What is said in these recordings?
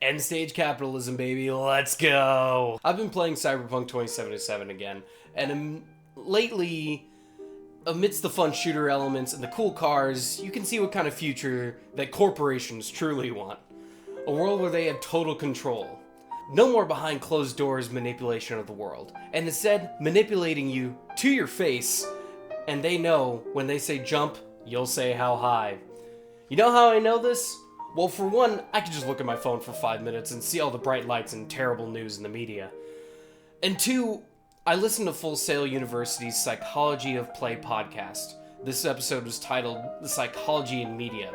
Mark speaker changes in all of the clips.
Speaker 1: End stage capitalism, baby. Let's go. I've been playing Cyberpunk 2077 again, and lately, amidst the fun shooter elements and the cool cars, you can see what kind of future that corporations truly want. A world where they have total control. No more behind closed doors manipulation of the world, and instead manipulating you to your face, and they know when they say jump, you'll say how high. You know how I know this? Well, for one, I can just look at my phone for 5 minutes and see all the bright lights and terrible news in the media. And two, I listened to Full Sail University's Psychology of Play podcast. This episode was titled The Psychology in Media.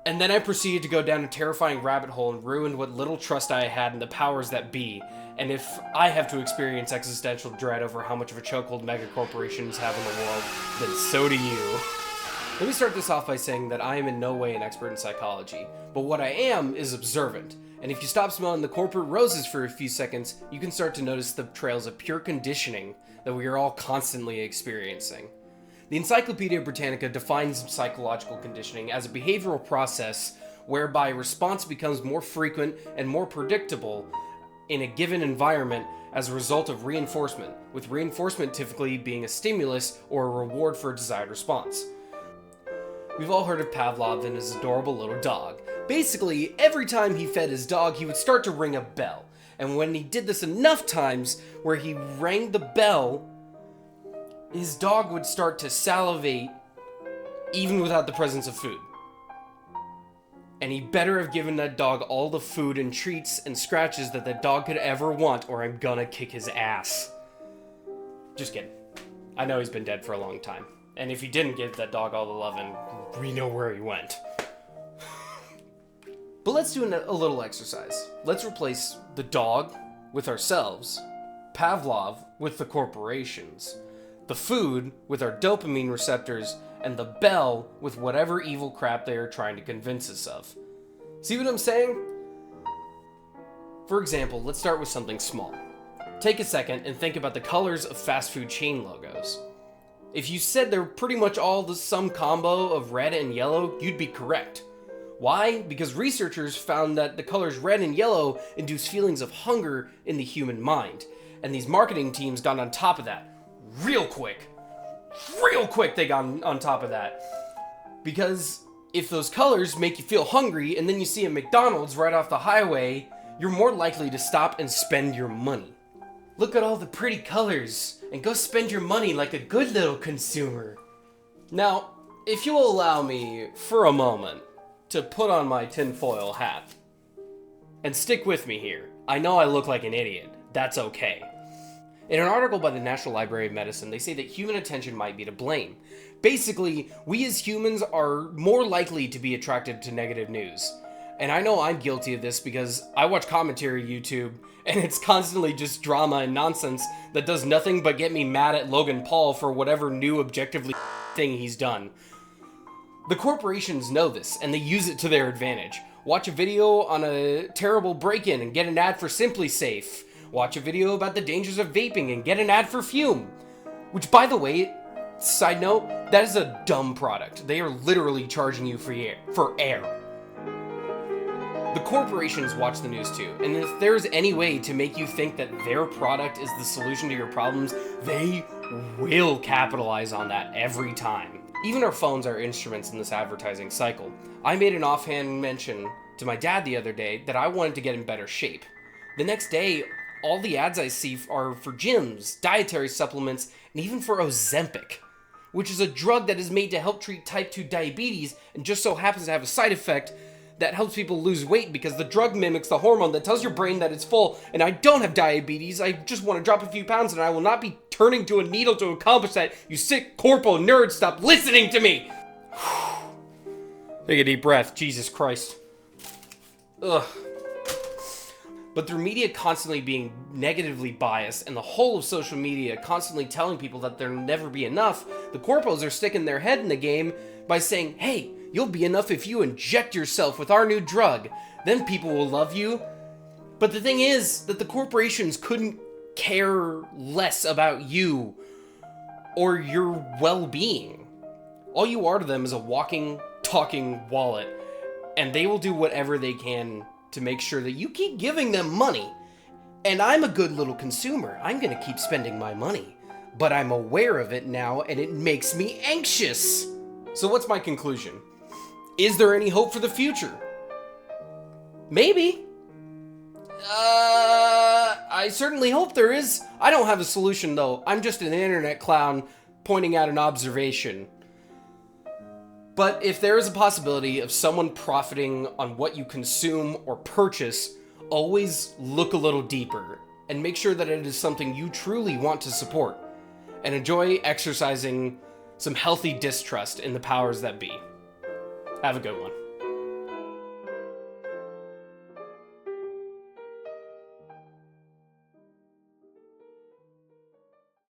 Speaker 1: And then I proceeded to go down a terrifying rabbit hole and ruined what little trust I had in the powers that be. And if I have to experience existential dread over how much of a chokehold megacorporations have in the world, then so do you. Let me start this off by saying that I am in no way an expert in psychology, but what I am is observant. And if you stop smelling the corporate roses for a few seconds, you can start to notice the trails of pure conditioning that we are all constantly experiencing. The Encyclopedia Britannica defines psychological conditioning as a behavioral process whereby response becomes more frequent and more predictable in a given environment as a result of reinforcement, with reinforcement typically being a stimulus or a reward for a desired response. We've all heard of Pavlov and his adorable little dog. Basically, every time he fed his dog, he would start to ring a bell. And when he did this enough times, where he rang the bell, his dog would start to salivate, even without the presence of food. And he better have given that dog all the food and treats and scratches that that dog could ever want, or I'm gonna kick his ass. Just kidding. I know he's been dead for a long time. And if he didn't give that dog all the loving, we know where he went. But let's do a little exercise. Let's replace the dog with ourselves, Pavlov with the corporations, the food with our dopamine receptors, and the bell with whatever evil crap they are trying to convince us of. See what I'm saying? For example, let's start with something small. Take a second and think about the colors of fast food chain logos. If you said they're pretty much all the some combo of red and yellow, you'd be correct. Why? Because researchers found that the colors red and yellow induce feelings of hunger in the human mind. And these marketing teams got on top of that. Real quick they got on top of that. Because if those colors make you feel hungry and then you see a McDonald's right off the highway, you're more likely to stop and spend your money. Look at all the pretty colors, and go spend your money like a good little consumer. Now, if you will allow me for a moment to put on my tinfoil hat, and stick with me here. I know I look like an idiot. That's okay. In an article by the National Library of Medicine, they say that human attention might be to blame. Basically, we as humans are more likely to be attracted to negative news. And I know I'm guilty of this because I watch commentary YouTube, and it's constantly just drama and nonsense that does nothing but get me mad at Logan Paul for whatever new objectively thing he's done. The corporations know this, and they use it to their advantage. Watch a video on a terrible break-in and get an ad for Simply Safe. Watch a video about the dangers of vaping and get an ad for Fume. Which, by the way, side note, that is a dumb product. They are literally charging you for air. The corporations watch the news too, and if there's any way to make you think that their product is the solution to your problems, they will capitalize on that every time. Even our phones are instruments in this advertising cycle. I made an offhand mention to my dad the other day that I wanted to get in better shape. The next day, all the ads I see are for gyms, dietary supplements, and even for Ozempic, which is a drug that is made to help treat type 2 diabetes and just so happens to have a side effect that helps people lose weight because the drug mimics the hormone that tells your brain that it's full, and I don't have diabetes, I just want to drop a few pounds and I will not be turning to a needle to accomplish that. You sick corporal nerd, stop listening to me! Take a deep breath, Jesus Christ. Ugh. But through media constantly being negatively biased and the whole of social media constantly telling people that there'll never be enough, the corporals are sticking their head in the game by saying, hey, you'll be enough if you inject yourself with our new drug. Then people will love you. But the thing is that the corporations couldn't care less about you or your well-being. All you are to them is a walking, talking wallet, and they will do whatever they can to make sure that you keep giving them money. And I'm a good little consumer. I'm gonna keep spending my money. But I'm aware of it now, and it makes me anxious. So what's my conclusion? Is there any hope for the future? Maybe. I certainly hope there is. I don't have a solution, though. I'm just an internet clown pointing out an observation. But if there is a possibility of someone profiting on what you consume or purchase, always look a little deeper and make sure that it is something you truly want to support, and enjoy exercising some healthy distrust in the powers that be. Have a good one.